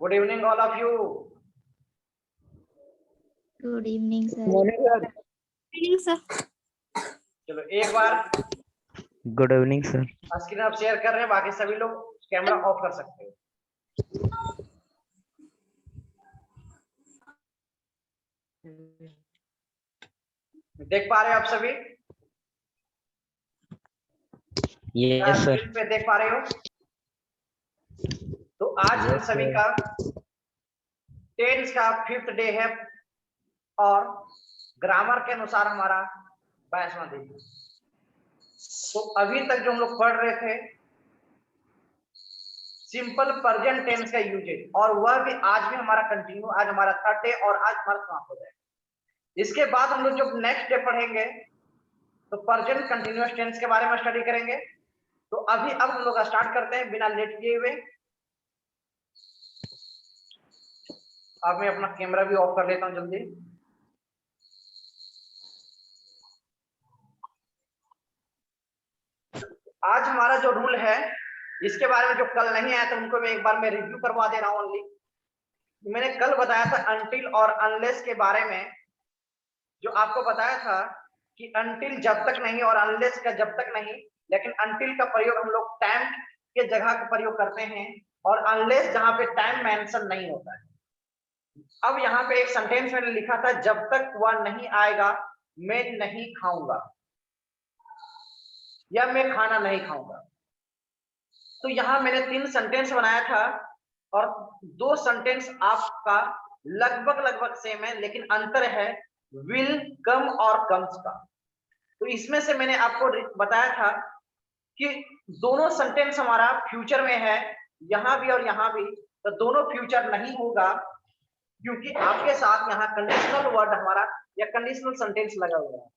Good evening, all of you. Good evening, sir. Morning, sir. Good evening, sir. चलो एक बार good evening sir. Screen आप share कर रहे हैं, बाकी सभी लोग कैमरा ऑफ कर सकते हो। देख पा रहे हो आप सभी? Yes sir. स्क्रीन पे देख पा रहे हो? तो आज हम सभी का टेंस का 5th डे है और ग्रामर के अनुसार हमारा 22वां दिन। तो अभी तक जो हम लोग पढ़ रहे थे सिंपल प्रेजेंट टेंस का यूजेज, और वह भी आज भी हमारा कंटिन्यू, आज हमारा 3rd डे और आज हमारा समाप्त हो जाएगा। इसके बाद हम लोग जब नेक्स्ट डे पढ़ेंगे तो प्रेजेंट कंटिन्यूअस टेंस के बारे में स्टडी करेंगे। तो अभी अब हम लोग स्टार्ट करते हैं बिना लेट किए हुए। अब मैं अपना कैमरा भी ऑफ कर लेता हूं जल्दी। आज हमारा जो रूल है इसके बारे में जो कल नहीं आया था उनको मैं एक बार मैं रिव्यू करवा दे रहा हूं ओनली। मैंने कल बताया था अनटिल और अनलेस के बारे में, जो आपको बताया था कि अनटिल जब तक नहीं और अनलेस का जब तक नहीं, लेकिन अनटिल का प्रयोग हम लोग टाइम के जगह का प्रयोग करते हैं और अनलेस जहां पे टाइम मेंशन नहीं होता है। अब यहाँ पे एक सेंटेंस मैंने लिखा था, जब तक वह नहीं आएगा मैं नहीं खाऊंगा या मैं खाना नहीं खाऊंगा। तो यहाँ मैंने 3 सेंटेंस बनाया था और 2 सेंटेंस आपका लगभग सेम है, लेकिन अंतर है विल, कम और कम्स का। तो इसमें से मैंने आपको बताया था कि दोनों सेंटेंस हमारा फ्यूचर में है, यहाँ भी और यहाँ भी, तो दोनों फ्यूचर नहीं होगा क्योंकि आपके साथ यहाँ कंडीशनल वर्ड हमारा या कंडीशनल सेंटेंस लगा हुआ है।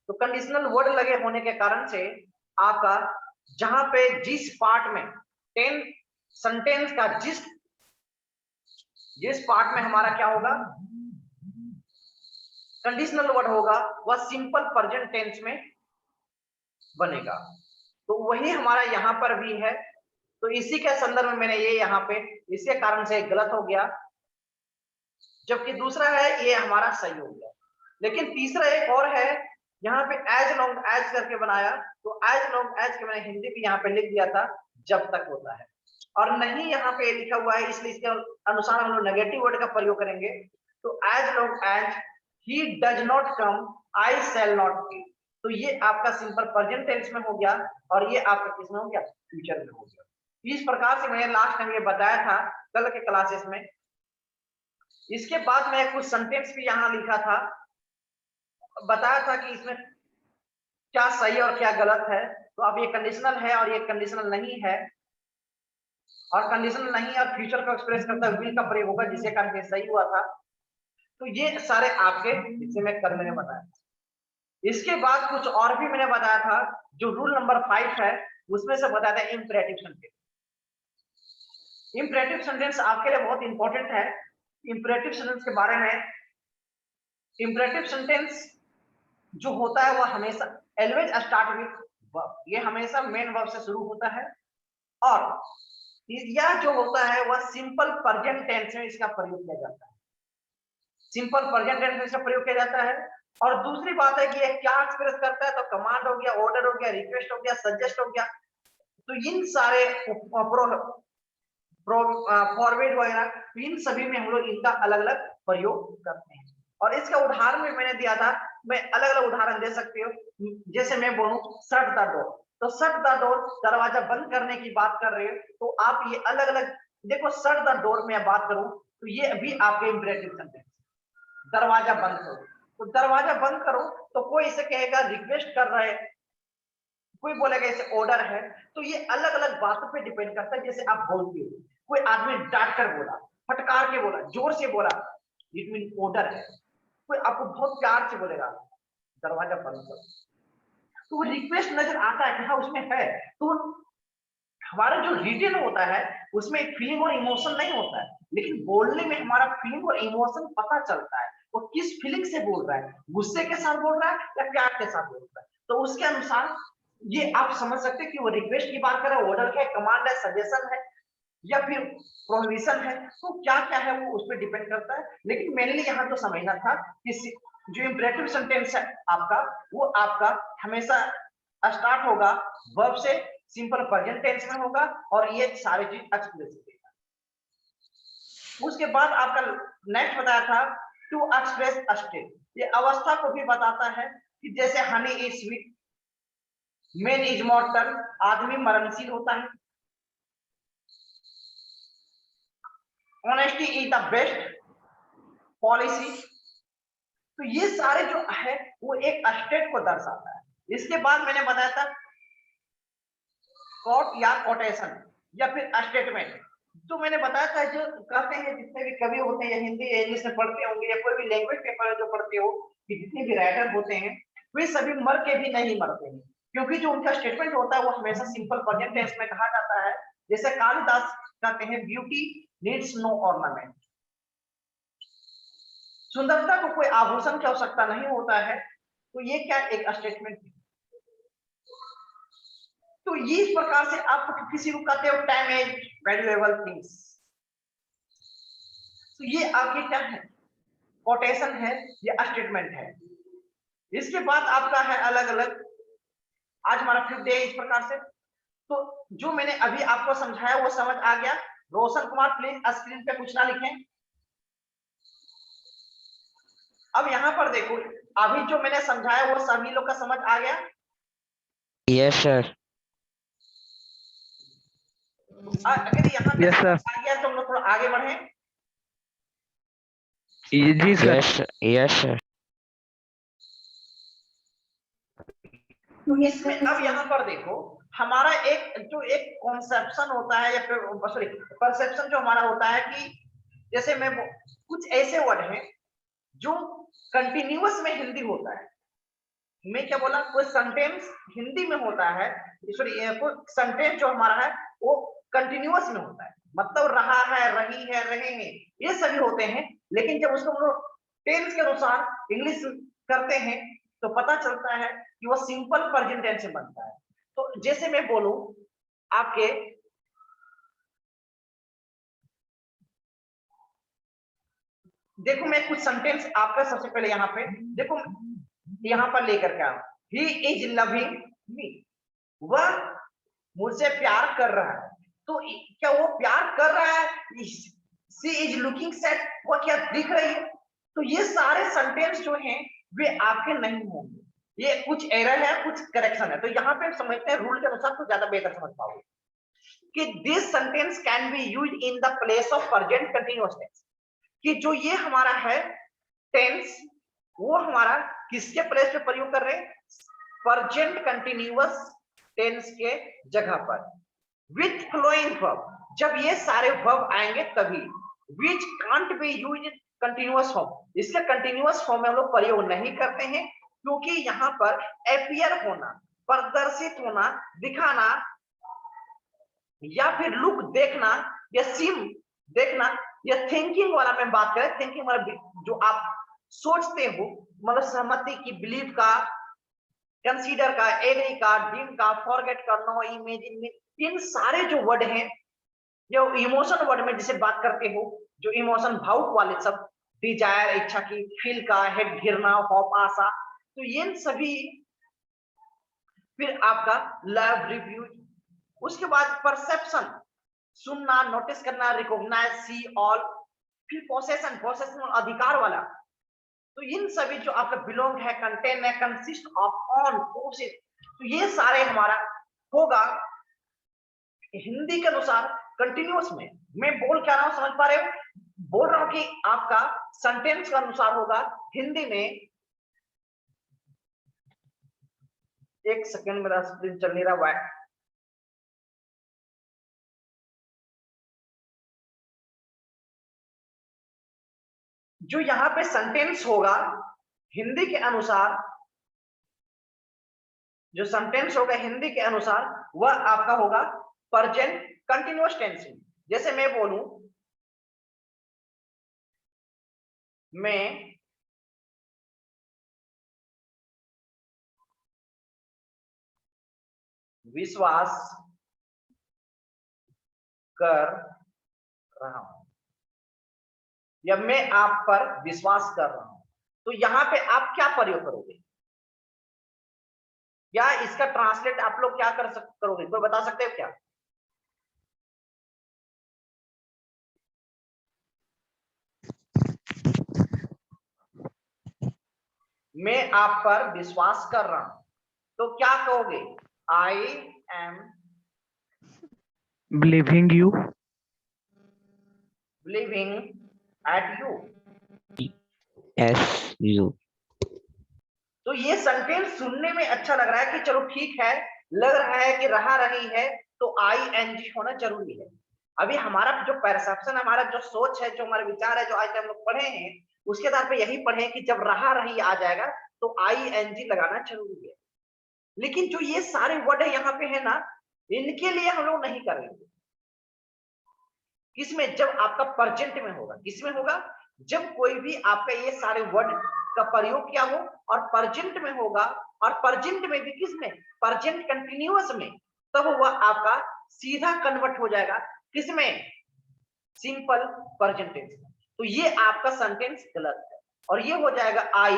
तो कंडीशनल वर्ड लगे होने के कारण से आपका जहां पे जिस पार्ट में 10 सेंटेंस का जिस पार्ट में हमारा क्या होगा कंडीशनल वर्ड होगा वह सिंपल प्रेजेंट टेंस में बनेगा। तो वही हमारा यहाँ पर भी है। तो इसी के संदर्भ में मैंने ये यहाँ पे इसके कारण से गलत हो गया, जबकि दूसरा है ये हमारा सही हो गया। लेकिन तीसरा एक और है, यहाँ पे एज लॉन्ग एज करके बनाया, तो एज लॉन्ग एज के मैंने हिंदी भी यहाँ पे लिख दिया था जब तक होता है, और नहीं यहाँ पे लिखा हुआ है, इसलिए इसके अनुसार हम लोग नेगेटिव वर्ड का प्रयोग करेंगे। तो as long as he does not come I shall not be. तो ये आपका सिंपल प्रेजेंट टेंस में हो गया और ये आपका किसमें हो गया, फ्यूचर में हो गया। इस प्रकार से मैंने लास्ट टाइम ये बताया था कल के क्लासेस में। इसके बाद मैं कुछ सेंटेंस भी यहाँ लिखा था, बताया था कि इसमें क्या सही और क्या गलत है। तो अब ये कंडीशनल है और ये कंडीशनल नहीं है, और कंडीशनल नहीं और फ्यूचर को एक्सप्रेस करता है विल का प्रयोग होगा, जिसके कारण ये सही हुआ था। तो ये सारे आपके जिससे मैं कल मैंने बताया। इसके बाद कुछ और भी मैंने बताया था, जो रूल नंबर 5 है उसमें से बताया था इंपरेटिव सेंटेंस। इंपरेटिव सेंटेंस आपके लिए बहुत इंपॉर्टेंट है। इंपरेटिव सेंटेंस के बारे में, इंपरेटिव सेंटेंस जो होता है वह हमेशा ऑलवेज स्टार्ट विद वर्ब, ये हमेशा मेन वर्ब से शुरू होता है, और यह जो होता है वह सिंपल प्रेजेंट टेंस में इसका प्रयोग किया जाता है। सिंपल प्रेजेंट टेंस में इसका प्रयोग किया जाता है। और दूसरी बात है कि ये क्या एक्सप्रेस करता है, तो कमांड हो गया, ऑर्डर हो गया, रिक्वेस्ट हो गया, सजेस्ट हो गया। तो इन सारे फॉरवर्ड वगैरह इन सभी में हम लोग इनका अलग अलग प्रयोग करते हैं। और इसका उदाहरण भी मैंने दिया था, मैं अलग अलग उदाहरण दे सकती हूँ। जैसे मैं बोलूं शट द डोर, तो शट द डोर दरवाजा बंद करने की बात कर रहे हो, तो आप ये अलग अलग देखो। शट द डोर में बात करूं तो ये भी आपके इंपरेटिव सेंटेंस, दरवाजा बंद करो, तो दरवाजा बंद करो, तो कोई इसे कहेगा रिक्वेस्ट कर रहे, कोई बोलेगा इसे ऑर्डर है। तो ये अलग अलग बातों पे डिपेंड करता है। जैसे आप बोलते हो, कोई आदमी डांट कर बोला, फटकार के बोला, जोर से बोला, इट मीन ऑर्डर है। कोई आपको बहुत प्यार से बोलेगा दरवाजा बंद करो, तो वो रिक्वेस्ट नजर आता है कि हाँ उसमें है। तो हमारा जो रिटन होता है उसमें एक फीलिंग और इमोशन नहीं होता है, लेकिन बोलने में हमारा फीलिंग और इमोशन पता चलता है वो किस फीलिंग से बोल रहा है, गुस्से के साथ बोल रहा है या प्यार के साथ बोल रहा है। तो उसके अनुसार ये आप समझ सकते हैं कि वो रिक्वेस्ट की बात कर रहा है, ऑर्डर है, कमांड है, सजेशन है, या फिर प्रोहिबिशन है, तो क्या क्या है वो उस पर डिपेंड करता है। लेकिन मेनली यहाँ जो समझना था कि जो इंपरेटिव सेंटेंस है आपका, वो आपका हमेशा स्टार्ट होगा वर्ब से, सिंपल प्रेजेंट टेंस में होगा, और ये सारी चीज एक्सप्रेस देगा। उसके बाद आपका नेक्स्ट बताया था टू एक्सप्रेस स्टेट, ये अवस्था को भी बताता है कि जैसे honey is sweet, man is मॉर्टल, आदमी मरणशील होता है, honesty is the best policy. तो ये सारे जो है वो एक स्टेट को दर्शाता है। इसके बाद मैंने बताया था कोट या कोटेशन या फिर स्टेटमेंट, तो मैंने बताया था जो कहते हैं जितने भी कवि होते हैं, या हिंदी या इंग्लिश में पढ़ते होंगे, या कोई भी लैंग्वेज पेपर जो पढ़ते हो, कि जितने भी राइटर होते हैं वे सभी मर के भी नहीं मरते हैं, क्योंकि जो उनका स्टेटमेंट होता है वो हमेशा सिंपल प्रेजेंट टेंस में कहा जाता है। जैसे कालिदास कहते हैं ब्यूटी नीड्स नो ऑर्नामेंट, सुंदरता को कोई आभूषण की आवश्यकता नहीं होता है। तो ये क्या एक स्टेटमेंट है। तो ये इस प्रकार से आप किसी को कहते हो टाइम इज वैल्यूएबल थिंग्स, तो ये आपके क्या है, कोटेशन है या स्टेटमेंट है। इसके बाद आपका है अलग अलग, आज हमारा 5th डे इस प्रकार से। तो जो मैंने अभी आपको समझाया वो समझ आ गया। रोशन कुमार प्लीज स्क्रीन पे कुछ ना लिखें। अब यहाँ पर देखो, अभी जो मैंने समझाया वो सभी लोग का समझ आ गया। Yes sir. अगर यहाँ पे यस समझ सर। आ गया तो हम लोग थोड़ा आगे बढ़े। जी सर। Yes yes sir. तो इसमें अब यहाँ पर देखो, हमारा एक कॉन्सेप्शन होता है, या फिर सॉरी परसेप्शन जो हमारा होता है कि जैसे मैं कुछ ऐसे वर्ड हैं जो कंटिन्यूअस में हिंदी होता है। मैं क्या बोला, कोई सेंटेंस हिंदी में होता है, सॉरी कोई सेंटेंस जो हमारा है वो कंटिन्यूअस में होता है, मतलब रहा है, रही है, रहे हैं, ये सभी होते हैं। लेकिन जब उसको हम लोग टेंस के अनुसार इंग्लिश करते हैं तो पता चलता है कि वो सिंपल प्रेजेंट टेंस में बनता है। तो जैसे मैं बोलूं आपके, देखो मैं कुछ सेंटेंस आपका सबसे पहले यहाँ पे देखो, यहाँ पर लेकर के आओ, ही इज लविंग मी, वह मुझसे प्यार कर रहा है। तो क्या वो प्यार कर रहा है, शी इज लुकिंग सैड, वो क्या दिख रही है। तो ये सारे सेंटेंस जो हैं वे आपके नहीं होंगे, ये कुछ एरर है कुछ करेक्शन है। तो यहाँ पे समझते हैं रूल के अनुसार तो ज्यादा बेहतर समझ पाओगे कि this sentence can be used in the place of present continuous tense, कि जो ये हमारा है टेंस वो हमारा किसके प्लेस पे प्रयोग कर रहे हैं, प्रेजेंट कंटीन्यूअस टेंस के जगह पर, विथ फ्लोइंग वर्ब, जब ये सारे वर्ब आएंगे तभी, which can't be used continuous form, इसके कंटीन्यूअस फॉर्म में हम लोग प्रयोग नहीं करते हैं, क्योंकि यहाँ पर अपीयर होना, प्रदर्शित होना, दिखाना, या फिर लुक देखना, या सीम देखना, या थिंकिंग वाला मैं बात करें, थिंकिंग वाला जो आप सोचते हो, मतलब सहमति की, बिलीव का, कंसीडर का, एग्री का, डीम का, फॉरगेट करना, इमेजिन में, इन सारे जो वर्ड हैं, जो इमोशन वर्ड में जिसे बात करते हो, जो इमोशन भावुक वाले सब, डिजायर इच्छा की, फील का, हेड घिरना, होप आशा, तो ये सभी, फिर आपका लव रिव्यू, उसके बाद परसेप्शन सुनना, नोटिस करना, रिकॉग्नाइज, सी ऑल, फिर पोसेशन, पोसेशन अधिकार वाला, तो इन सभी जो आपका बिलोंग है, कंटेन है, कंसिस्ट ऑफ, ऑन, पोसेस, तो ये सारे हमारा होगा हिंदी के अनुसार कंटिन्यूअस में। मैं बोल क्या रहा हूं, समझ पा रहे हो, बोल रहा हूं कि आपका सेंटेंस का अनुसार होगा हिंदी में। एक सेकंड मेरा स्क्रीन चल नहीं रहा है। जो यहाँ पे सेंटेंस होगा हिंदी के अनुसार, जो सेंटेंस होगा हिंदी के अनुसार वह आपका होगा प्रेजेंट कंटिन्यूअस टेंस। जैसे मैं बोलूं, मैं विश्वास कर रहा हूं या मैं आप पर विश्वास कर रहा हूं, तो यहां पे आप क्या प्रयोग करोगे? या इसका ट्रांसलेट आप लोग क्या करोगे? कोई बता सकते हो क्या? मैं आप पर विश्वास कर रहा हूं, तो क्या कहोगे? I am Believing you. Believing at you. Yes, you. तो ये सेंटेंस सुनने में अच्छा लग रहा है कि चलो ठीक है, लग रहा है कि रहा रही है तो आई एन जी होना जरूरी है। अभी हमारा जो परसेप्शन, हमारा जो सोच है, जो हमारे विचार है, जो आज हम लोग पढ़े हैं, उसके आधार पे यही पढ़े कि जब रहा रही आ जाएगा तो आई एन जी लगाना जरूरी है। लेकिन जो ये सारे वर्ड है यहाँ पे है ना, इनके लिए हम लोग नहीं करेंगे। किसमें? जब आपका प्रेजेंट में होगा। किसमें होगा? जब कोई भी आपका ये सारे वर्ड का प्रयोग क्या हो और प्रेजेंट में होगा, और प्रेजेंट में भी किसमें? प्रेजेंट कंटिन्यूअस में, तब वह आपका सीधा कन्वर्ट हो जाएगा किसमें? सिंपल प्रेजेंट टेंस में। तो ये आपका सेंटेंस गलत है और ये हो जाएगा आई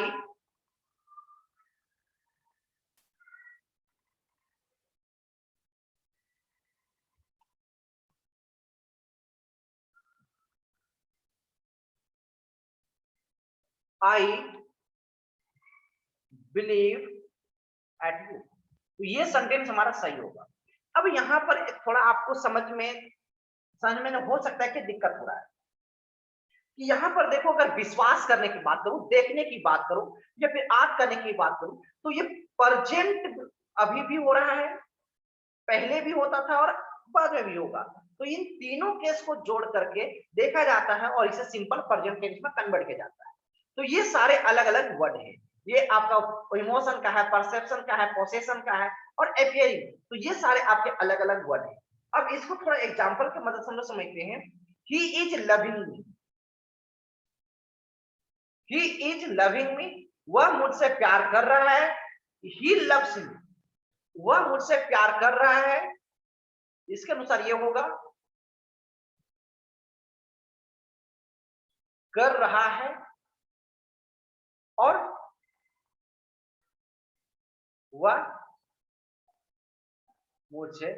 बिलीव एट यू। तो ये सेंटेंस हमारा सही होगा। अब यहां पर थोड़ा आपको समझ में हो सकता है कि दिक्कत हो रहा है कि यहां पर देखो, अगर विश्वास करने की बात करूं, देखने की बात करूं या फिर आज करने की बात करूं, तो ये प्रेजेंट अभी भी हो रहा है, पहले भी होता था और बाद में भी होगा। तो इन तीनों केस को जोड़ करके देखा जाता है और इसे सिंपल प्रेजेंट टेंस में कन्वर्ट किया जाता है। तो ये सारे अलग अलग वर्ड हैं। ये आपका इमोशन का है, परसेप्शन का है, पोसेशन का है और अपियरिंग। तो ये सारे आपके अलग अलग वर्ड हैं। अब इसको थोड़ा एग्जांपल की मदद से हम लोग समझते हैं। He is loving me, he is loving me, वह मुझसे प्यार कर रहा है। ही लव्स मी, वह मुझसे प्यार कर रहा है। इसके अनुसार ये होगा कर रहा है और वह मुझसे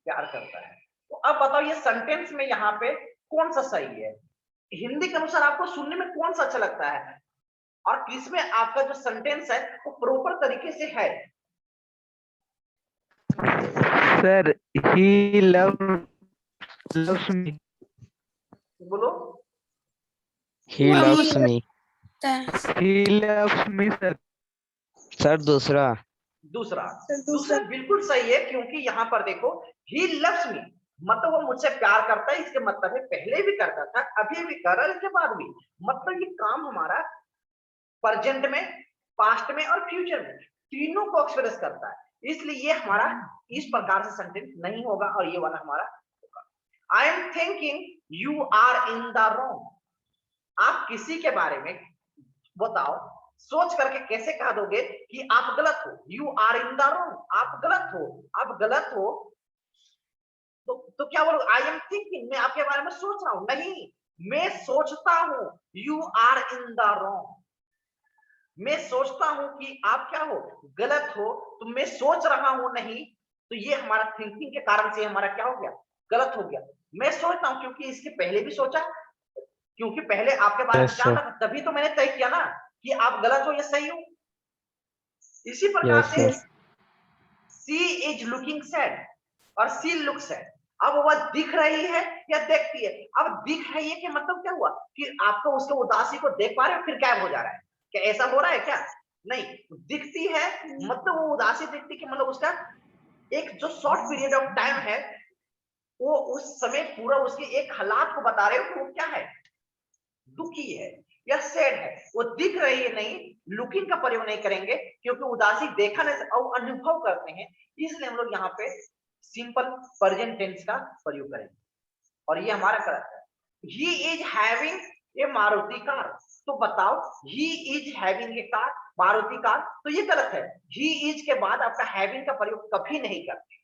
प्यार करता है। तो अब बताओ ये सेंटेंस में यहाँ पे कौन सा सही है? हिंदी के अनुसार आपको सुनने में कौन सा अच्छा लगता है और किसमें आपका जो सेंटेंस है वो प्रॉपर तरीके से है? Sir, he loves me. बोलो। He loves me. He loves me, sir. Sir, दूसरा. दूसरा बिल्कुल सही है, क्योंकि यहाँ पर देखो ही लव्स मी, मतलब वो मुझसे प्यार करता है। इसके मतलब है पहले भी करता था, अभी भी कर रहा है, इसके बाद भी। मतलब ये काम हमारा प्रेजेंट में, पास्ट में और फ्यूचर में तीनों को एक्सप्रेस करता है। इसलिए ये हमारा इस प्रकार से सेंटेंस नहीं होगा और ये वाला हमारा होगा। I am thinking you are in the wrong. आप किसी के बारे में बताओ, सोच करके कैसे कह दोगे कि आप गलत हो? You are in the wrong, आप गलत हो। आप गलत हो तो क्या बोलो? आई एम थिंकिंग, मैं आपके बारे में सोच रहा हूं। नहीं, मैं सोचता हूं you are in the wrong. मैं सोचता हूं कि आप क्या हो? गलत हो। तो मैं सोच रहा हूं नहीं, तो ये हमारा थिंकिंग के कारण से हमारा क्या हो गया? गलत हो गया। मैं सोचता हूं क्योंकि इसके पहले भी सोचा, क्योंकि पहले आपके बारे में Yes, जानता sir. था, तभी तो मैंने तय किया ना कि आप गलत हो या सही हो। इसी प्रकार Yes, से sir. She is looking sad और सी लुक सैड। अब वह दिख रही है या देखती है? अब दिख रही है कि मतलब क्या हुआ कि आपको उसके उदासी को देख पा रहे हो फिर गायब हो जा रहा है, क्या ऐसा हो रहा है क्या? नहीं, दिखती है मतलब वो उदासी दिखती कि मतलब उसका एक जो शॉर्ट पीरियड ऑफ टाइम है, वो उस समय पूरा उसके एक हालात को बता रहे हो कि वो क्या है? दुखी है या सैड है। वो दिख रही है, नहीं, लुकिंग का प्रयोग नहीं करेंगे क्योंकि उदासी देखा नहीं और अनुभव करते हैं। इसलिए हम लोग यहाँ पे सिंपल प्रेजेंट टेंस का प्रयोग करेंगे और ये हमारा गलत है। He is having a Maruti car, तो बताओ he is having a car, Maruti car, तो ये गलत है। ही इज के बाद आपका हैविंग का प्रयोग कभी नहीं करते,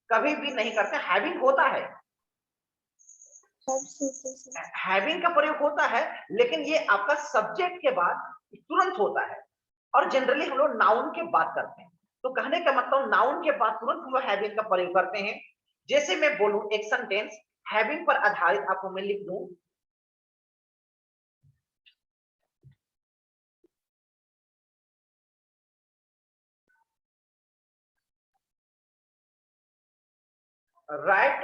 कभी भी नहीं करते। हैविंग होता है, हैविंग का प्रयोग होता है, लेकिन ये आपका सब्जेक्ट के बाद तुरंत होता है, और जनरली हम लोग नाउन के बात करते हैं। तो कहने का मतलब नाउन के बाद तुरंत हम लोग हैविंग का प्रयोग करते हैं। जैसे मैं बोलूं एक सेंटेंस हैविंग पर आधारित, आपको मैं लिख दूं, right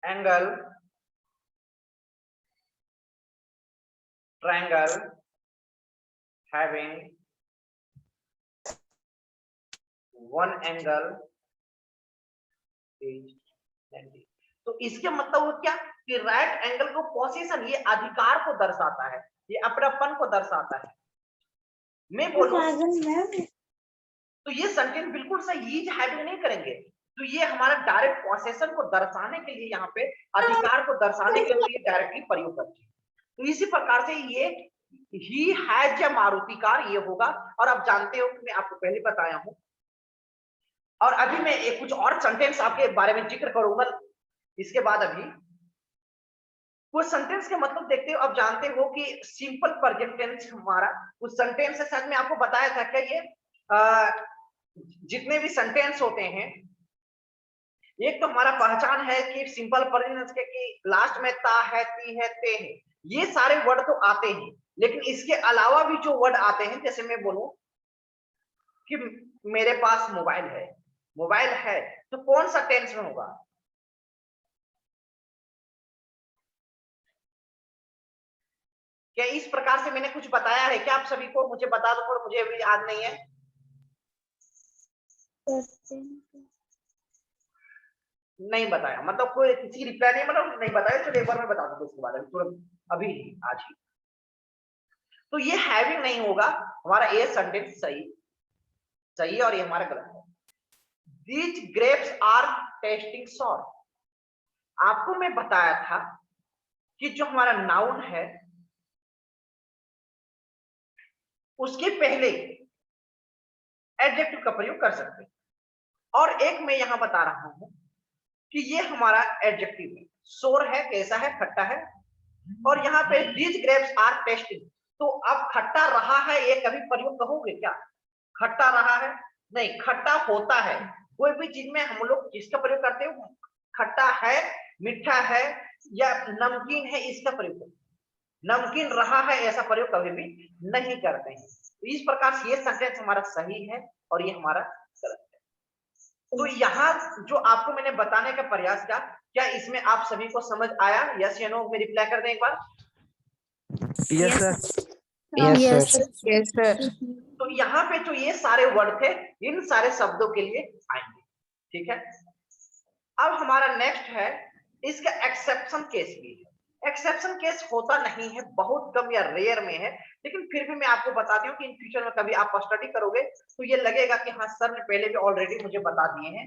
angle triangle having one angle is 90। तो इसके मतलब वो क्या कि राइट एंगल को पोजीशन, ये अधिकार को दर्शाता है, ये अपनापन को दर्शाता है। मैं बोलूं तो ये सेंटेंस बिल्कुल सही, यूज हैविंग नहीं करेंगे, तो ये हमारा डायरेक्ट पोजीशन को दर्शाने के लिए, यहाँ पे अधिकार को दर्शाने के लिए डायरेक्टली प्रयोग करते हैं। तो इसी प्रकार से ये ही हैज या मारुति कार ये होगा। और आप जानते हो कि मैं आपको पहले बताया हूं, और अभी मैं एक कुछ और सेंटेंस आपके बारे में जिक्र करूंगा इसके बाद। अभी कुछ सेंटेंस के मतलब देखते हो, आप जानते हो कि सिंपल प्रेजेंट टेंस हमारा कुछ सेंटेंस है, शायद मैं आपको बताया था क्या, ये जितने भी सेंटेंस होते हैं, एक तो हमारा पहचान है कि सिंपल प्रेजेंट के कि लास्ट में ता है, ती है, ते है, ये सारे वर्ड तो आते हैं, लेकिन इसके अलावा भी जो वर्ड आते हैं, जैसे मैं बोलूं कि मेरे पास मोबाइल है, मोबाइल है, तो कौन सा टेंस में होगा? क्या इस प्रकार से मैंने कुछ बताया है क्या आप सभी को? मुझे बता दो, पर मुझे अभी याद नहीं है। नहीं बताया मतलब कोई किसी रिप्लाई नहीं, मतलब नहीं बताया, चलो एक बार मैं बता दूंगा इसके बाद, अभी तुरंत, अभी आज ही। तो ये हैविंग नहीं होगा, हमारा ये सेंटेंस सही है और ये हमारा गलत है। These grapes are tasting sour। आपको मैं बताया था कि जो हमारा नाउन है उसके पहले एडजेक्टिव का प्रयोग कर सकते हैं, और एक मैं यहां बता रहा हूं कि ये हमारा एडजेक्टिव है, सोर है, कैसा है, खट्टा है, और यहाँ पे these grapes are tasting, तो अब खट्टा रहा है, ये कभी प्रयोग कहोगे क्या? खट्टा रहा है नहीं, खट्टा होता है। कोई भी चीज में हम लोग किसका प्रयोग करते हो? खट्टा है, मीठा है या नमकीन है, इसका प्रयोग। नमकीन रहा है ऐसा प्रयोग कभी भी नहीं करते हैं। तो इस प्रकार से ये सेंटेंस हमारा सही है और ये हमारा गलत है। तो यहाँ जो आपको मैंने बताने का प्रयास किया, क्या इसमें आप सभी को समझ आया? यस या नो में रिप्लाई कर दें एक बार। Yes sir. Yes sir. Yes sir. तो यहाँ पे जो ये सारे वर्ड थे, इन सारे शब्दों के लिए आएंगे, ठीक है। अब हमारा नेक्स्ट है, इसका एक्सेप्शन केस भी है। एक्सेप्शन केस होता नहीं है, बहुत कम या रेयर में है, लेकिन फिर भी मैं आपको बताती हूँ कि इन फ्यूचर में कभी आप स्टडी करोगे तो ये लगेगा कि हाँ सर ने पहले भी ऑलरेडी मुझे बता दिए हैं।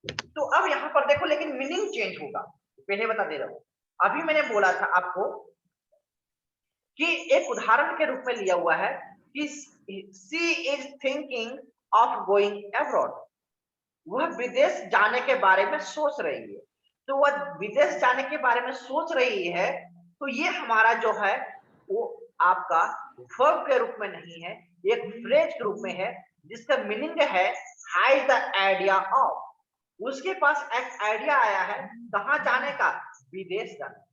तो अब यहाँ पर देखो, लेकिन मीनिंग चेंज होगा, पहले बता दे रहा हूँ। अभी मैंने बोला था आपको कि एक उदाहरण के रूप में लिया हुआ है कि she is thinking of going abroad, वह विदेश जाने के बारे में सोच रही है। तो वह विदेश जाने के बारे में सोच रही है, तो ये हमारा जो है वो आपका वर्ब के रूप में नहीं है, एक फ्रेज के रूप में है, जिसका मीनिंग है हाई द आइडिया ऑफ। उसके पास एक आइडिया आया है, कहां जाने का? विदेश जाने।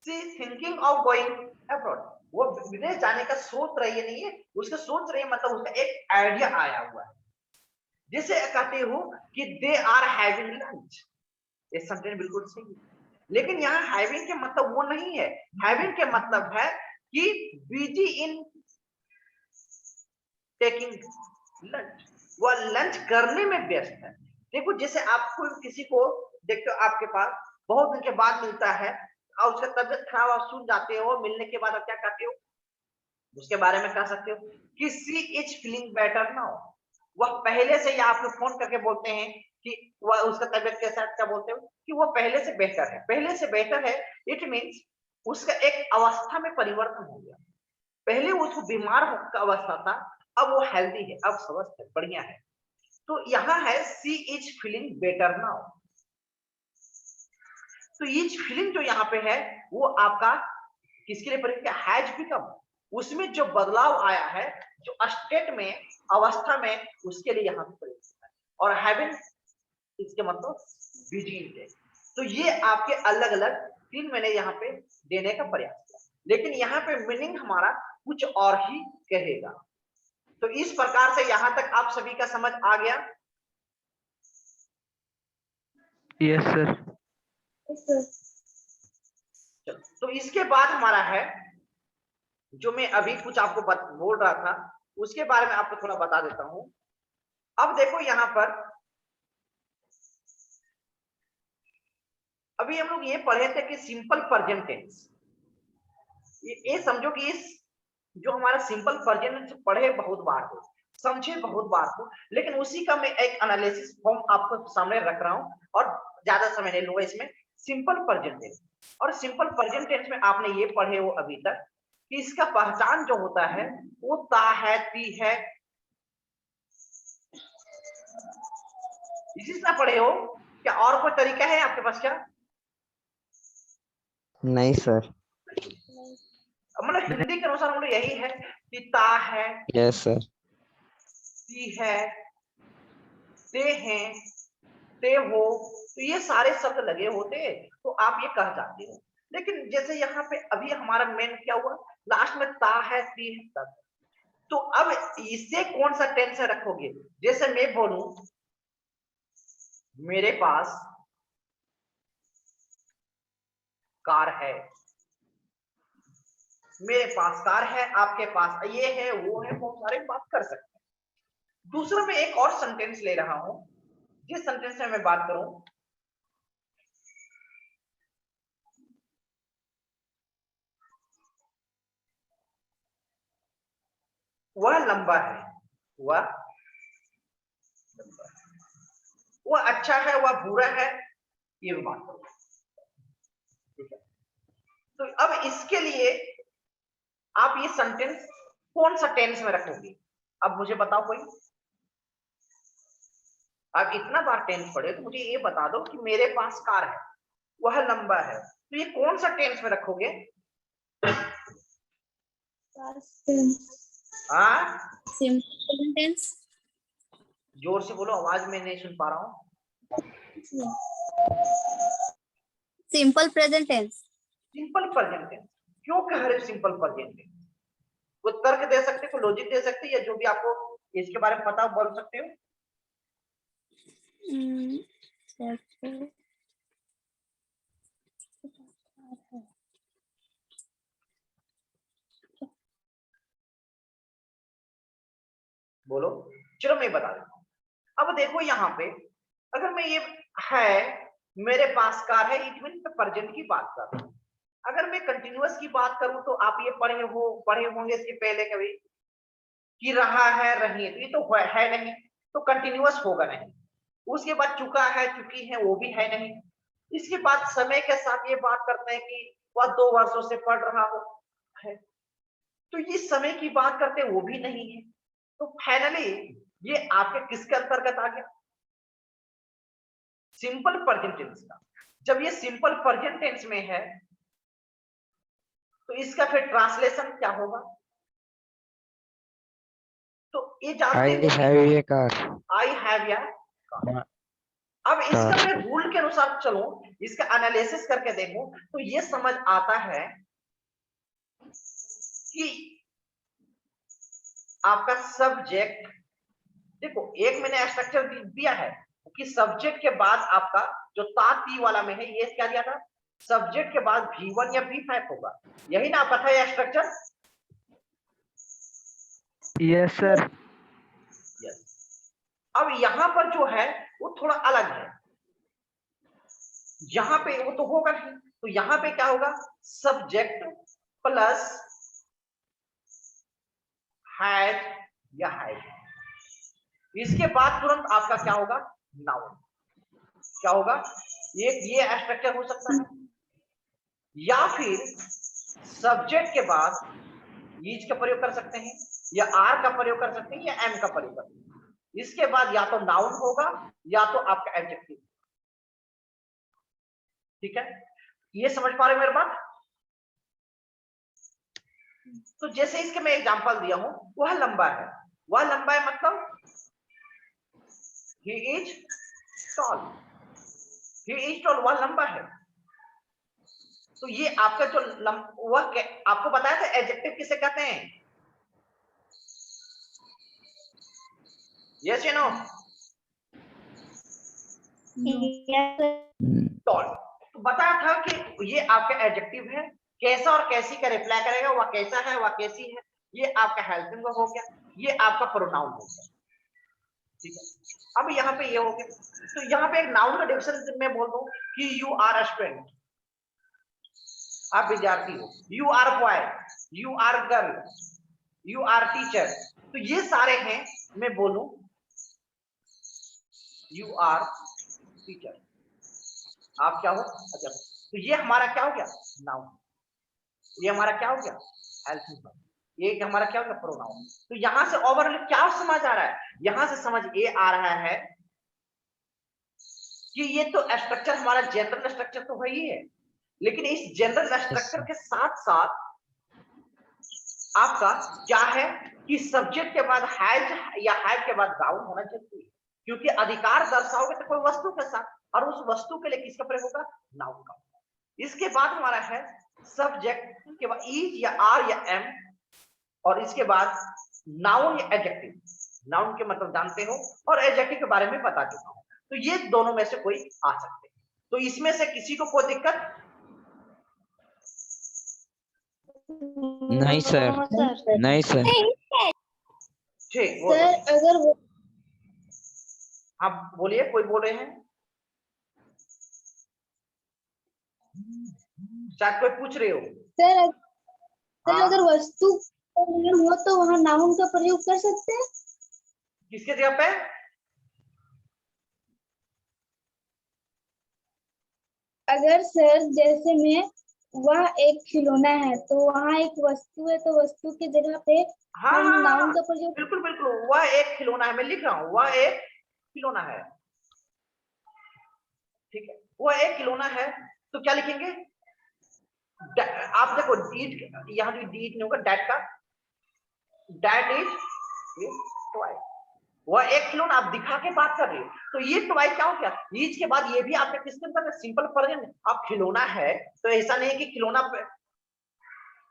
She thinking of going abroad, वो विदेश जाने का सोच रही है, नहीं है उसका सोच रही है, मतलब उसका एक आइडिया आया हुआ है। जैसे कहते हो कि दे आर हैविंग लंच, ये सेंटेंस बिल्कुल सही है, लेकिन यहाँ हैविंग के मतलब वो नहीं है। हैविंग के मतलब है कि बिजी इन टेकिंग लंच, वह लंच करने में व्यस्त है। देखो जैसे आपको किसी को देखते हो, आपके पास बहुत दिन के बाद मिलता है और उसका तबियत खराब, आप सुन जाते हो, मिलने के बाद आप क्या कहते हो? उसके बारे में कह सकते हो कि she is feeling better now. वह पहले से, या आप लोग फोन करके बोलते हैं कि वह उसका तबियत कैसा है, क्या बोलते हो कि वह पहले से बेहतर है। पहले से बेहतर है, इट मींस उसका एक अवस्था में परिवर्तन हो गया। पहले उसको बीमार का अवस्था था, अब वो हेल्दी है, अब स्वस्थ है, बढ़िया है। तो यहाँ है she is feeling better now. तो ईच फीलिंग जो यहाँ पे है वो आपका किसके लिए प्रयोग किया, हैज बिकम, उसमें जो बदलाव आया है, जो स्टेट में, अवस्था में, उसके लिए यहाँ पे प्रयोग किया है। और हैविंग इसके मतलब बिजीन थे। तो ये आपके अलग अलग 3 मैंने यहाँ पे देने का प्रयास किया, लेकिन यहाँ पे मीनिंग हमारा कुछ और ही कहेगा। तो इस प्रकार से यहाँ तक आप सभी का समझ आ गया। Yes, sir. चलो, तो इसके बाद हमारा है जो मैं अभी कुछ आपको बोल रहा था उसके बारे में आपको थोड़ा बता देता हूं। अब देखो यहाँ पर अभी हम लोग ये पढ़े थे कि सिंपल प्रेजेंट टेंस, ये समझो कि इस जो हमारा सिंपल प्रेजेंट पढ़े बहुत बार हो, समझे बहुत बार हो, लेकिन उसी का मैं एक एनालिसिस फॉर्म आपको सामने रख रहा हूं और ज्यादा समय नहीं लूंगा इसमें। सिंपल प्रेजेंट टेंस और सिंपल प्रेजेंट टेंस में आपने ये पढ़े हो अभी तक कि इसका पहचान जो होता है वो ता है, ती है, इसी तरह पढ़े हो क्या? और कोई तरीका है आपके पास क्या? नहीं सर। मतलब हिंदी के अनुसार मतलब यही है कि ता है, यस सर। ती है, ते हैं, ते हो, तो ये सारे शब्द लगे होते तो आप ये कह जाते हो। लेकिन जैसे यहाँ पे अभी हमारा मेन क्या हुआ, लास्ट में ता है, ती है, तब, तो अब इसे कौन सा टेंस रखोगे? जैसे मैं बोलूं मेरे पास कार है, मेरे पास कार है, आपके पास ये है, वो है, बहुत सारे बात कर सकते हैं। दूसरा मैं एक और सेंटेंस ले रहा हूं, जिस सेंटेंस में मैं बात करूं वह लंबा है, वह लंबा है, वह अच्छा है, वह बुरा है, ये बात करो, ठीक है? तो अब इसके लिए आप ये सेंटेंस कौन सा टेंस में रखोगे? अब मुझे बताओ कोई, आप इतना बार टेंस पढ़े तो मुझे ये बता दो कि मेरे पास कार है, वह लंबा है, तो ये कौन सा टेंस में रखोगे? हाँ, सिंपल टेंस। जोर से बोलो, आवाज में नहीं सुन पा रहा हूँ। Simple present tense. Simple present tense क्यों कह रहे हो सिंपल प्रेजेंट टेंस? कोई तर्क दे सकते, कोई लॉजिक दे सकते, या जो भी आपको इसके बारे में पता हो बोल सकते हो। बोलो, चलो मैं बता देता हूँ। अब देखो यहाँ पे अगर मैं ये है मेरे पास कार है, इट मीन प्रेजेंट की बात कर रहा हूँ। अगर मैं कंटिन्यूअस की बात करूं तो आप ये पढ़े होंगे इसके पहले कभी कि रहा है, रही है, तो ये तो है नहीं, तो कंटिन्यूअस होगा नहीं। उसके बाद चुका है, चुकी है, वो भी है नहीं। इसके बाद समय के साथ ये बात करते हैं कि वह 2 वर्षों से पढ़ रहा हो है, तो ये समय की बात करते हैं, वो भी नहीं है। तो फाइनली ये आपके किसके अंतर्गत आ गया? सिंपल प्रेजेंट टेंस का। जब ये सिंपल प्रेजेंट टेंस में है तो इसका फिर ट्रांसलेशन क्या होगा? तो ये जानते आई हैं have a car. I have या कार। अब इसका मैं रूल के अनुसार चलो, इसका एनालिसिस करके देखो तो ये समझ आता है कि आपका सब्जेक्ट, देखो एक मैंने स्ट्रक्चर दिया है कि सब्जेक्ट के बाद आपका जो ता ती वाला में है, ये क्या दिया था? सब्जेक्ट के बाद V1 या V5 होगा, यही ना आपका था ये स्ट्रक्चर? Yes, sir. यस। अब यहां पर जो है वो थोड़ा अलग है, यहां पे वो तो होगा नहीं, तो यहां पे क्या होगा? सब्जेक्ट प्लस हैज या हैज, इसके बाद तुरंत आपका क्या होगा? नाउन। क्या होगा? ये स्ट्रक्चर हो सकता है, या फिर सब्जेक्ट के बाद इज का प्रयोग कर सकते हैं, या आर का प्रयोग कर सकते हैं, या एम का प्रयोग कर सकते हैं। इसके बाद या तो नाउन होगा या तो आपका एडजेक्टिव, ठीक है? ये समझ पा रहे हो मेरी बात? तो जैसे इसके मैं एग्जांपल दिया हूं, वह लंबा है, वह लंबा है मतलब he is tall, he is tall, वह लंबा है। तो ये आपका जो वह आपको बताया था एडजेक्टिव किसे कहते हैं? यस या नो? Yes, sir. टॉल। तो बताया था कि ये आपका एडजेक्टिव है, कैसा और कैसी का रिप्लाई करेगा, वह कैसा है वह कैसी है, ये आपका हेल्पिंग वर्ब हो गया, ये आपका प्रोनाउन हो गया। ठीक है, अब यहाँ पे ये हो गया। तो यहाँ पे एक नाउन का डिफिनेशन मैं बोल दूं कि यू आर अ स्टूडेंट, आप विद्यार्थी हो, you are boy, you are girl, you are teacher. तो ये सारे हैं, मैं बोलूं यू आर टीचर, आप क्या हो? अच्छा, तो ये हमारा क्या हो गया? नाउन। ये हमारा क्या हो गया? Helping verb. ये हमारा क्या हो गया? प्रोनाउन। तो यहां से ओवरऑल क्या समझ आ रहा है? यहां से समझ ये आ रहा है कि ये तो स्ट्रक्चर हमारा जनरल स्ट्रक्चर तो वही है, लेकिन इस जनरल स्ट्रक्चर के साथ साथ आपका क्या है कि सब्जेक्ट के बाद हैज या हैड के बाद नाउन होना चाहिए, क्योंकि अधिकार दर्शाओगे तो कोई वस्तु के साथ, और उस वस्तु के लिए किसका प्रयोग होगा? नाउन का। इसके बाद हमारा है सब्जेक्ट के बाद इज या आर या एम, और इसके बाद नाउन या एडजेक्टिव। नाउन के मतलब जानते हो और एडजेक्टिव के बारे में बता चुका हूं। तो ये दोनों में से कोई आ सकते हैं। तो इसमें से किसी को कोई दिक्कत? नहीं सर, सर। नहीं सर। ठीक, वो सर अगर वो आप बोलिए, कोई बोल रहे हैं? शायद कोई पूछ रहे हो। सर हाँ, अगर वस्तु का नाम हो तो वहाँ नाउन का प्रयोग कर सकते हैं। किसके जगह पे? अगर सर जैसे में वह एक खिलौना है तो वहाँ एक वस्तु है, तो वस्तु की जगह पे हाँ हम हाँ नाउन हाँ, का प्रयोग। बिल्कुल बिल्कुल, वह एक खिलौना है, मैं लिख रहा हूं वह एक खिलौना है। ठीक है, वह एक खिलौना है, तो क्या लिखेंगे? आप देखो डीड, यहाँ जो डीड नहीं होगा, डैट का, डैट इज टॉय। वह एक खिलौना, आप दिखा के बात कर रहे हो, तो ये टॉय क्या हो गया? इज के बाद ये भी आपके किसके अंदर है? Simple present. अब खिलौना है तो ऐसा नहीं है कि खिलौना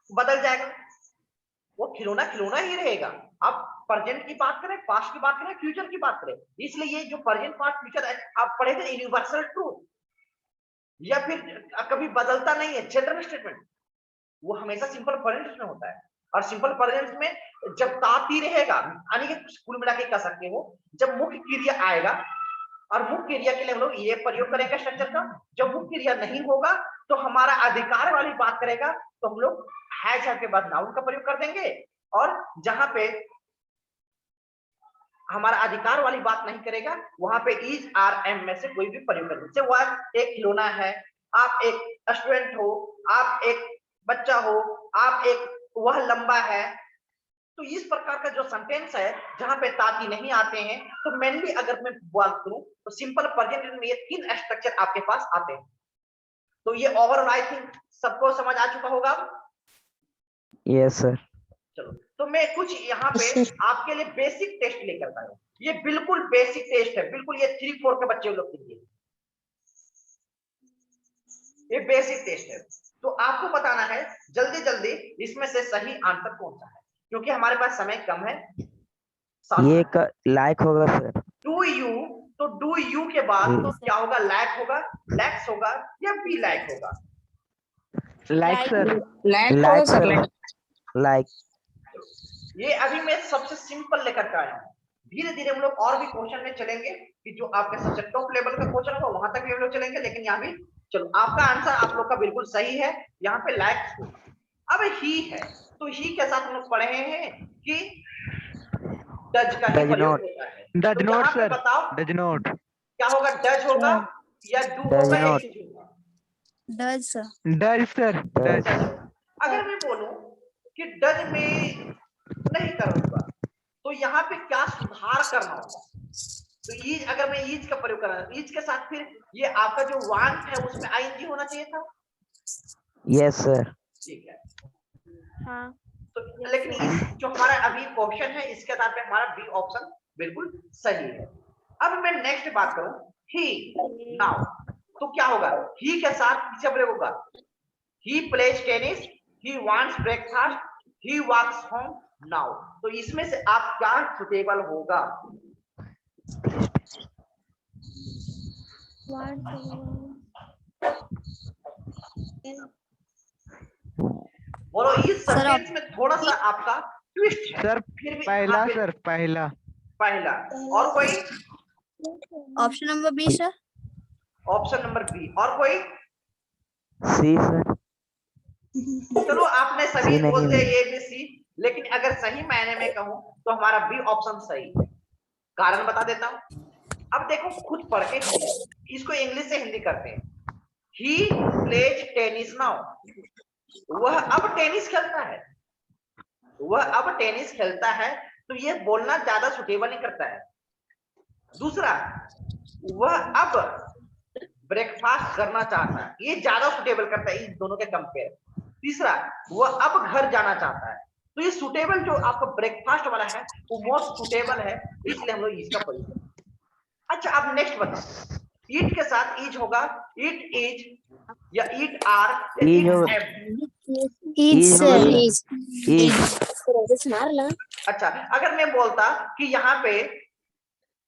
बदल जाएगा, वो खिलौना खिलौना ही रहेगा। आप प्रेजेंट की बात करें, पास्ट की बात करें, फ्यूचर की बात करें, इसलिए ये जो प्रेजेंट पास्ट फ्यूचर है, आप पढ़े थे यूनिवर्सल ट्रूथ, या फिर कभी बदलता नहीं है जनरल स्टेटमेंट, वो हमेशा सिंपल प्रेजेंट में होता है। और सिंपल प्रेजेंट में जब ताती रहेगा, यानी कि कुल मिला के कह सकते हो, जब मुख्य क्रिया आएगा, और मुख्य क्रिया के लिए हम लोग ये प्रयोग करेंगे स्ट्रक्चर का। जब मुख्य क्रिया नहीं होगा तो हमारा अधिकार वाली बात करेगा, तो हम लोग हैज के बाद नाउन का प्रयोग कर देंगे, और जहां पे हमारा अधिकार वाली बात नहीं करेगा वहां पे इज आर एम में से कोई भी प्रयोग कर देंगे। वह एक खिलौना है, आप एक स्टूडेंट हो, आप एक बच्चा हो, आप एक, वह लंबा है। तो इस प्रकार का जो सेंटेंस है जहां पे ताती नहीं आते हैं, तो मेनली अगर मैं बात करूं तो सिंपल प्रेजेंट में ये तीन स्ट्रक्चर आपके पास आते हैं। तो ये ओवरऑल आई थिंक सबको समझ आ चुका होगा। Yes sir. चलो, तो मैं कुछ यहाँ पे आपके लिए बेसिक टेस्ट लेकर आया हूं। ये बिल्कुल बेसिक टेस्ट है, बिल्कुल ये 3-4 के बच्चे लोग के लिए ये बेसिक टेस्ट है। तो आपको बताना है जल्दी जल्दी इसमें से सही आंसर कौन सा है, क्योंकि हमारे पास समय कम है। ये लाइक होगा सर। डू यू, तो डू यू के बाद तो क्या होगा? लैक होगा, लैक्स होगा, या बी लैक होगा? Like sir. Like sir, like. ये अभी मैं सबसे सिंपल लेकर के आया हूँ। धीरे धीरे हम लोग और भी क्वेश्चन में चलेंगे कि जो आपके सबसे टॉप लेवल का क्वेश्चन होगा वहां तक भी हम लोग चलेंगे, लेकिन यहाँ भी चलो, आपका आंसर आप लोग का बिल्कुल सही है। यहाँ पे लैक्स होगा। अब ही है, तो ही के साथ हम लोग पढ़े हैं कि डज का ही प्रयोग होता है। डज तो नॉट यहाँ पे सर, बताओ डज नॉट। क्या होगा? डज होगा या डू Does होगा या not. इज होगा? Does sir. Does sir, does. अगर मैं बोलूं कि डज में नहीं करूंगा, तो यहाँ पे क्या सुधार करना होगा? तो ईज, अगर मैं ईज का प्रयोग कर रहा हूं, ईज के साथ फिर ये आपका जो वांट है उसमें आईएनजी होना चाहिए था, Yes sir. ठीक है, हाँ तो लेकिन इस जो हमारा अभी क्वेश्चन है इसके आधार पे हमारा बी ऑप्शन बिल्कुल सही है। अब मैं नेक्स्ट बात करूं, ही नाउ, तो क्या होगा, ही के साथ पीछे ब्रेक होगा, he plays tennis, he wants breakfast, he walks home now. तो इसमें से आप क्या सुटेबल होगा? बोलो, इस सर, सेंटेंस में थोड़ा सा आपका ट्विस्ट है, सर फिर भी पहला आप सर पहला पहला, और कोई option number B sir. Option number B, और कोई? C sir. चलो आपने सभी नहीं बोल दिया नहीं। ए बी सी, लेकिन अगर सही मायने में कहूं तो हमारा बी ऑप्शन सही है। कारण बता देता हूं, अब देखो खुद पढ़ के इसको इंग्लिश से हिंदी करते हैं। ही प्लेज टेनिस नाउ, वह अब टेनिस खेलता है, वह अब टेनिस खेलता है, तो ये बोलना ज्यादा सुटेबल नहीं करता है। दूसरा, वह अब ब्रेकफास्ट करना चाहता है, ये ज्यादा सुटेबल करता है इन दोनों के कंपेयर। तीसरा, वह अब घर जाना चाहता है, तो ये सुटेबल जो आपका ब्रेकफास्ट वाला है वो मोस्ट सुटेबल है, इसलिए हम लोग इसका प्रयोग करते हैं। अच्छा, अब नेक्स्ट बताओ, ईट के साथ ईज होगा, ईट इज या ईट आर या ईज ईट होगा। एम? ईज ईज सर, होगा। ईज। अच्छा, अगर मैं बोलता कि यहाँ पे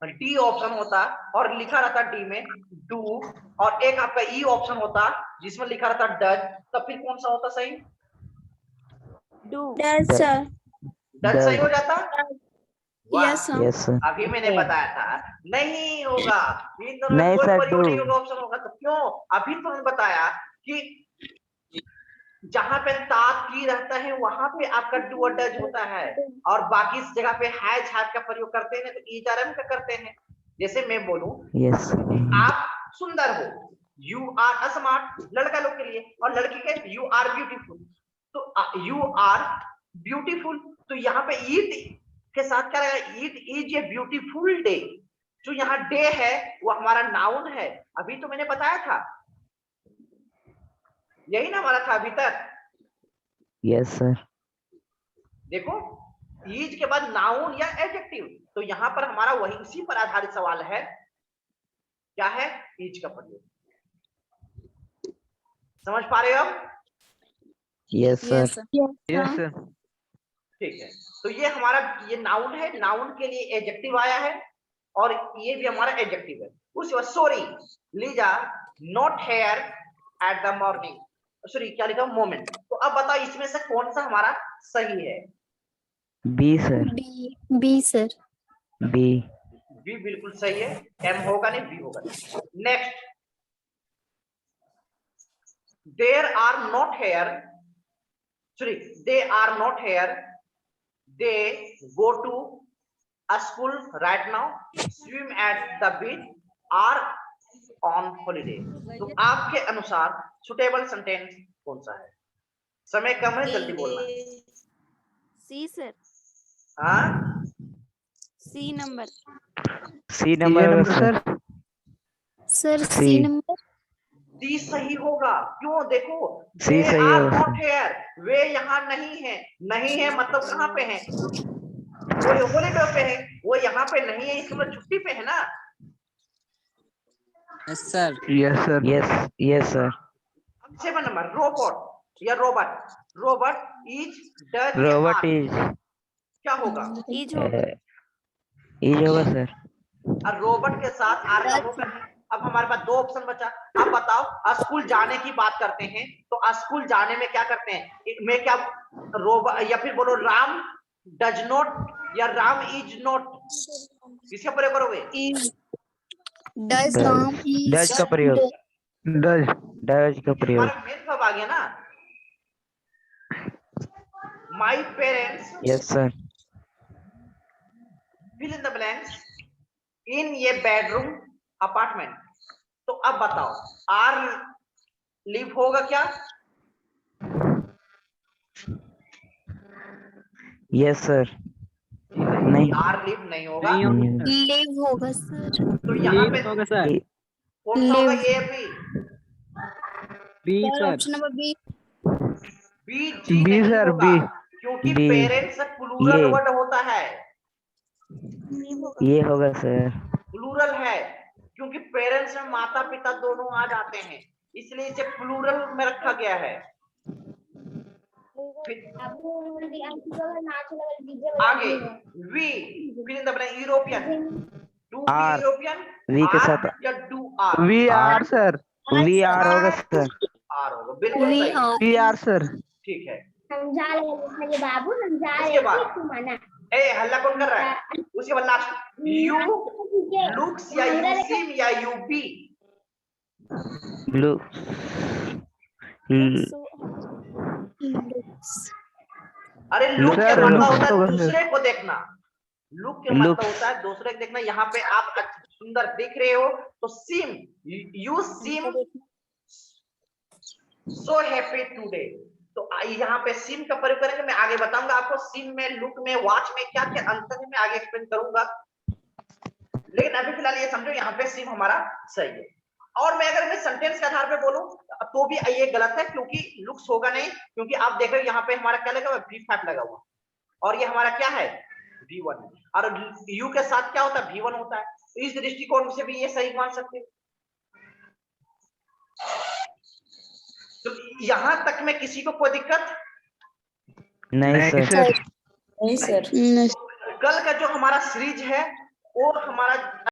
डी ऑप्शन होता और लिखा रहता डी में डू, और एक आपका ई ऑप्शन होता जिसमें लिखा रहता डज, तब फिर कौन सा होता सही? डू। Does sir. डज सही हो जाता? वाह, यस सर। Yes sir. अभी मैंने बताया था नहीं होगा, इन दोनों में नहीं कोई सर, परिवर्तन डू। ऑप्शन होगा, तो क्यों? अभी तो मैंने बताया कि जहां पे तात की रहता है वहां पे आपका डू और डज होता है, और बाकी इस जगह पे हैज हैव का प्रयोग करते हैं तो ईजारम का करते हैं। जैसे मैं बोलूं, यस। आप सुंदर हो, यू आर स्मार्ट, लड़का लोग के लिए, और लड़की के यू आर ब्यूटीफुल, तो यू आर ब्यूटीफुल, तो यहाँ पे ईट के साथ क्या रहेगा, eat is a beautiful day. जो यहाँ डे है वो हमारा नाउन है, अभी तो मैंने बताया था, यही ना हमारा था अभी तक। Yes sir. देखो, इज के बाद नाउन या एडजेक्टिव, तो यहाँ पर हमारा वही उसी पर आधारित सवाल है, क्या है, इज का प्रयोग। समझ पा रहे हो आप? Yes sir. Yes sir. ठीक है, तो ये हमारा ये नाउन है, नाउन के लिए एडजेक्टिव आया है, और ये भी हमारा एडजेक्टिव है। उसके बाद sorry Lisa not here at the morning, sorry क्या लिखा, मोमेंट। तो अब बताओ इसमें से कौन सा हमारा सही है? B sir. B sir. B. B बिल्कुल सही है, एम होगा नहीं, बी होगा। Next, there are not here, sorry they are not here, they go to a school right now, swim at the beach, are on holiday। तो आपके अनुसार suitable sentence कौन सा है? समय कम है, जल्दी बोलना। C sir. हाँ, सी नंबर। सी नंबर होगा sir. Sir C. C number. D सही होगा, क्यों? देखो, सी they सही are होगा not सर। here, वे यहाँ नहीं है, नहीं है मतलब कहाँ पे है, वो हॉलीडे पे है, वो यहाँ पे नहीं है, इसका मतलब छुट्टी पे है ना। Yes sir. Yes sir. Yes yes sir. 7 number, robot या रोबोट, रोबोट इज डज या रोबोट आर, इज। क्या होगा? इज होगा। इज होगा सर। और रोबोट के साथ आर का होगा नहीं। अब हमारे पास दो ऑप्शन बचा, अब बताओ, स्कूल जाने की बात करते हैं तो स्कूल जाने में क्या करते हैं, मैं क्या रोबोट, या फिर बोलो राम डज नॉट या राम इज नॉट, किसका प्रयोग करोगे? डज डज का प्रयोग। डज। डज का प्रयोग। हमारा मेन वर्ब आ गया ना, my parents yes sir. Fill in the blanks in ये बेडरूम अपार्टमेंट। तो अब बताओ, आर लिव होगा क्या? Yes sir. नहीं। आर लिव नहीं होगा, लिव होगा सर। तो यहाँ पे होगा सर। कौन सा होगा? ये भी B sir sir option number B. B जी बी नहीं सर होगा, बी क्योंकि बी। पेरेंट्स प्लूरल ये। वर्ड होता है, ये होगा सर। प्लूरल है, क्योंकि पेरेंट्स में माता पिता दोनों आ जाते हैं, इसलिए इसे प्लूरल में रखा गया है। फिर आगे वी, फिर अपने European, do be are. European, we के आर साथ या do are, we are sir we are होगा सर। आर होगा, बिल्कुल वी सही, वी आर सर ठीक है। बाबू उसके बाद ए हल्ला कौन कर रहा है, उसके बाद लास्ट यू लुक्स या यू सीम या यू बी, ब्लू। अरे लुक Look के sir, मतलब looks होता है होगा sir. दूसरे को देखना, लुक के मतलब Looks. होता है दूसरे को देखना। यहाँ पे आप सुंदर दिख रहे हो तो seem, you seem so happy today, तो यहाँ पे सीम का प्रयोग करेंगे। मैं आगे बताऊंगा आपको सीम में, लुक में, वॉच में क्या क्या अंतर है, मैं आगे एक्सप्लेन करूंगा, लेकिन अभी फिलहाल ये समझो यहाँ पे सीम हमारा सही है। और मैं अगर मैं सेंटेंस के आधार पे बोलूं तो भी ये गलत है, क्योंकि लुक्स होगा नहीं, क्योंकि आप देख रहे हो यहाँ पे हमारा क्या लगा हुआ है, V5 लगा हुआ, और ये हमारा क्या है V1, और यू के साथ क्या होता है V1 होता है, तो इस दृष्टिकोण से भी ये सही मान सकते हैं। तो यहां तक में किसी को कोई दिक्कत नहीं नहीं सर। सर नहीं सर। कल का जो हमारा सीरीज है वो हमारा